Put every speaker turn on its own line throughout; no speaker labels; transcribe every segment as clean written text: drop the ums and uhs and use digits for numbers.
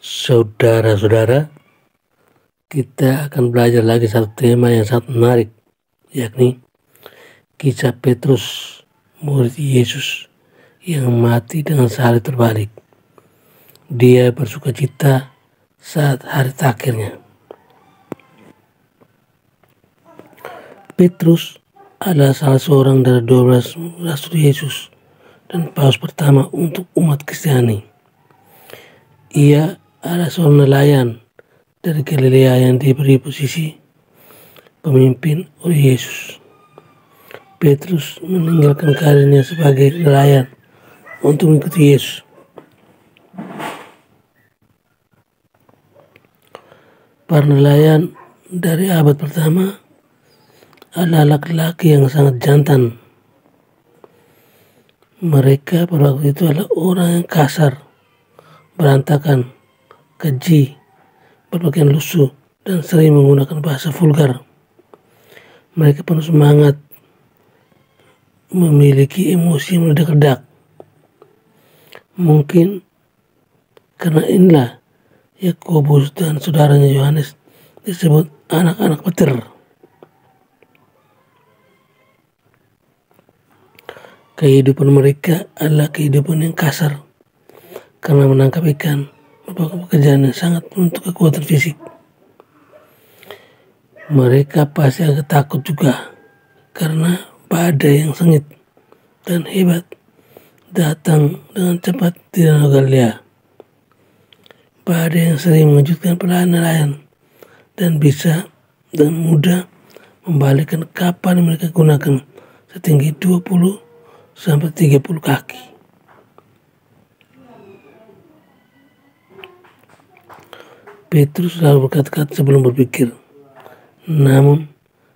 Saudara-saudara, kita akan belajar lagi satu tema yang sangat menarik, yakni kisah Petrus, murid Yesus yang mati dengan salib terbalik. Dia bersukacita saat hari terakhirnya. Petrus adalah salah seorang dari 12 rasul Yesus dan paus pertama untuk umat Kristiani. Ia adalah seorang nelayan dari Galilea yang diberi posisi pemimpin oleh Yesus. Petrus meninggalkan karirnya sebagai nelayan untuk mengikuti Yesus. Para nelayan dari abad pertama adalah laki-laki yang sangat jantan. Mereka pada waktu itu adalah orang yang kasar, berantakan, keji, berpakaian lusuh, dan sering menggunakan bahasa vulgar. Mereka penuh semangat, memiliki emosi yang meledak-ledak. Mungkin karena inilah Yakobus dan saudaranya Yohanes disebut anak-anak petir. Kehidupan mereka adalah kehidupan yang kasar karena menangkap ikan merupakan pekerjaan yang sangat untuk kekuatan fisik. Mereka pasti agak takut juga karena badai yang sengit dan hebat datang dengan cepat di Danau Galilea. Badai yang sering mengejutkan para nelayan dan bisa dengan mudah membalikkan kapal yang mereka gunakan setinggi 20 sampai 30 kaki. Petrus selalu berkata-kata sebelum berpikir. Namun,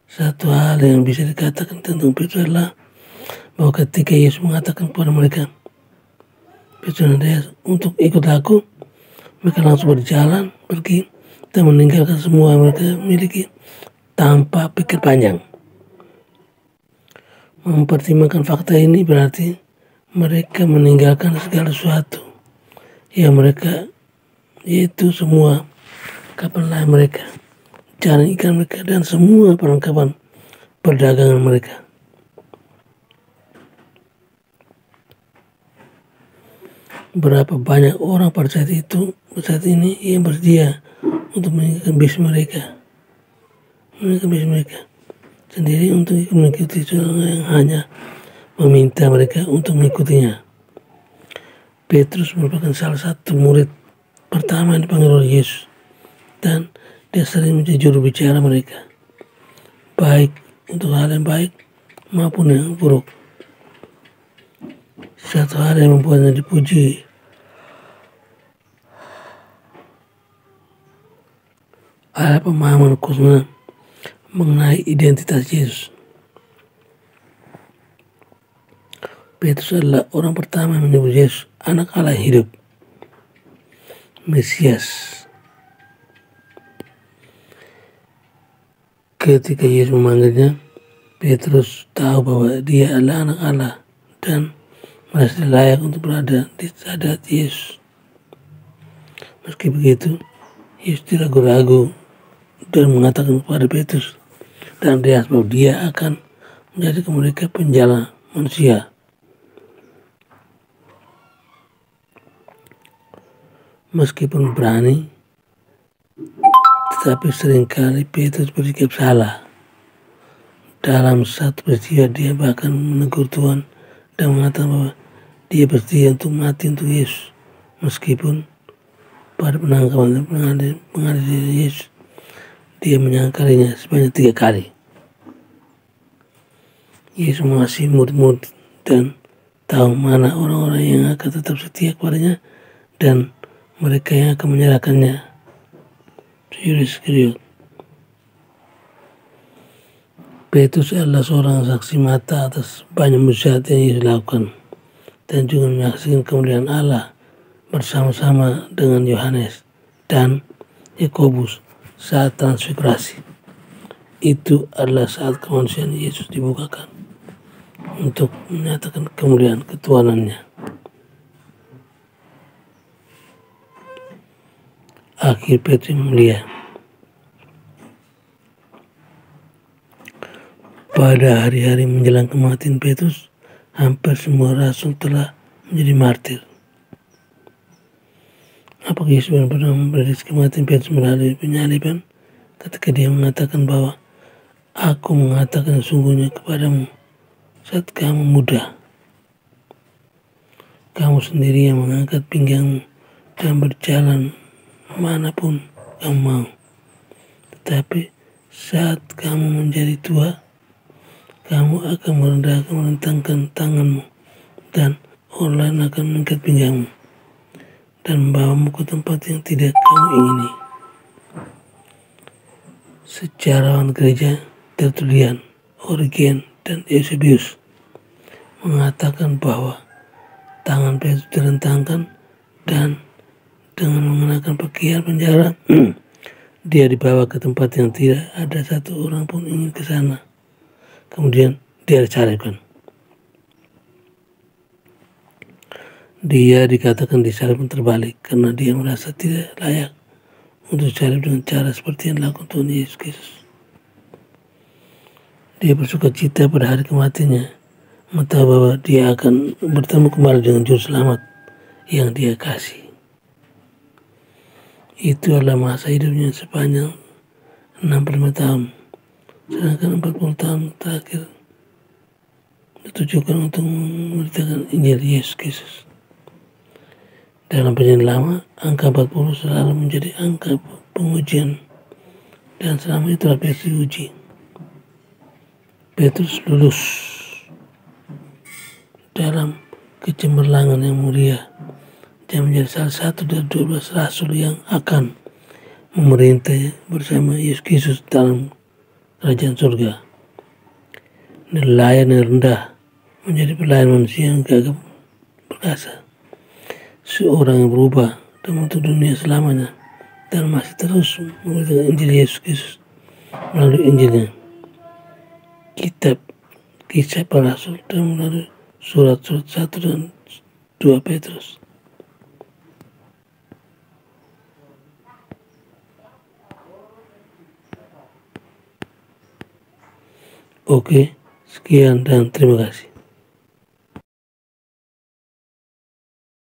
satu hal yang bisa dikatakan tentang Petrus adalah bahwa ketika Yesus mengatakan kepada mereka, Petrus untuk ikut aku, mereka langsung berjalan, pergi, dan meninggalkan semua yang mereka miliki tanpa pikir panjang. Mempertimbangkan fakta ini berarti mereka meninggalkan segala sesuatu yang mereka, yaitu semua kapal nelayan mereka, jaring ikan mereka, dan semua perlengkapan perdagangan mereka. Berapa banyak orang pada saat ini yang bersedia untuk meninggalkan bisnis mereka sendiri untuk mengikuti seorang yang hanya meminta mereka untuk mengikutinya. Petrus merupakan salah satu murid pertama yang dipanggil oleh Yesus, dan dia sering menjadi juru bicara mereka, baik untuk hal yang baik maupun yang buruk. Satu hal yang membuatnya dipuji adalah pemahaman khususnya mengenai identitas Yesus. Petrus adalah orang pertama yang menyebut Yesus anak Allah yang hidup, Mesias. Ketika Yesus memanggilnya, Petrus tahu bahwa dia adalah anak Allah dan merasa layak untuk berada di hadapan Yesus. Meski begitu, Yesus tidak ragu-ragu dan mengatakan kepada Petrus dan Andreas bahwa dia akan menjadikan mereka penjala manusia. Meskipun berani, tetapi seringkali Petrus bersikap salah. Dalam satu peristiwa dia bahkan menegur Tuhan dan mengatakan bahwa dia bersedia untuk mati untuk Yesus. Meskipun pada penangkapan pengadilan Yesus, dia menyangkalinya sebanyak 3 kali. Yesus mengasihi murid-murid dan tahu mana orang-orang yang akan tetap setia kepadanya dan mereka yang akan menyerahkannya. Judas Iskariot. Petrus adalah seorang saksi mata atas banyak mujizat yang Yesus lakukan dan juga menyaksikan kemuliaan Allah bersama-sama dengan Yohanes dan Yakobus saat transfigurasi. Itu adalah saat kemanusiaan Yesus dibukakan untuk menyatakan kemuliaan ketuhanannya. akhir Petrus mulia. Pada hari-hari menjelang kematian Petrus, hampir semua rasul telah menjadi martir. Apakah Yesus pernah memprediksi kematian Petrus melalui penyaliban ketika dia mengatakan bahwa aku mengatakan sungguhnya kepadamu saat kamu muda, kamu sendiri yang mengangkat pinggangmu dan berjalan manapun kamu mau. Tetapi saat kamu menjadi tua, kamu akan merentangkan tanganmu dan orang lain akan mengikat pinggangmu dan membawamu ke tempat yang tidak kamu ingini. Sejarawan gereja Tertullian, Origen, dan Eusebius mengatakan bahwa tangan Petrus direntangkan dan dengan mengenakan pakaian penjara dia dibawa ke tempat yang tidak ada satu orang pun ingin ke sana. Kemudian dia disalibkan. Dia dikatakan disalibkan terbalik karena dia merasa tidak layak untuk disalib dengan cara seperti yang dilakukan Tuhan Yesus Kristus. Dia bersuka cita pada hari kematiannya, mengetahui bahwa dia akan bertemu kembali dengan juru selamat yang dia kasih. Itu adalah masa hidupnya sepanjang 65 tahun. Sedangkan 40 tahun terakhir ditujukan untuk memberitakan Injil Yesus Kristus. Dalam perjanjian lama, angka 40 selalu menjadi angka pengujian dan selama itulah Petrus diuji. Petrus lulus dalam kecemerlangan yang mulia dan menjadi salah satu dari 12 rasul yang akan memerintah bersama Yesus Kristus dalam kerajaan surga. Nelayan yang rendah menjadi pelayan manusia yang gagah perkasa. Seorang yang berubah dan untuk dunia selamanya dan masih terus memberitakan Injil Yesus Kristus melalui Injilnya, kitab Kisah Para Rasul, dan melalui surat-surat 1 dan 2 Petrus. Oke, sekian dan terima kasih.